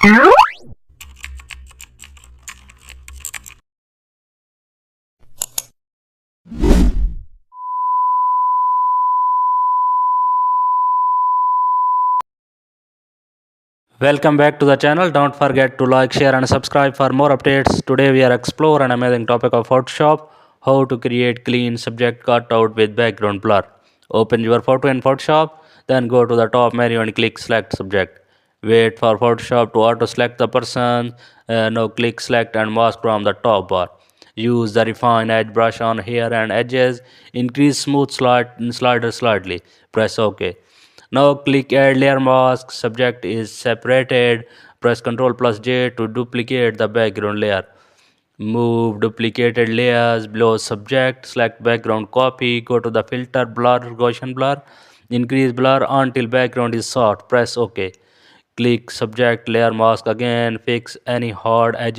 Welcome back to the channel. Don't forget to like, share and subscribe for more updates. Today we are explore an amazing topic of Photoshop, how to create clean subject cutout with background blur. Open your photo in Photoshop, then go to the top menu and click select subject. Wait for Photoshop to auto select the person. Now click select and mask from the top bar. Use the refine edge brush on hair and edges. Increase smooth slider slightly. Press OK. Now click add layer mask. Subject is separated. Press Ctrl plus J to duplicate the background layer. Move duplicated layers below subject. Select background copy. Go to the filter blur, Gaussian blur. Increase blur until background is soft. Press OK. Click subject layer mask again. Fix any hard edge.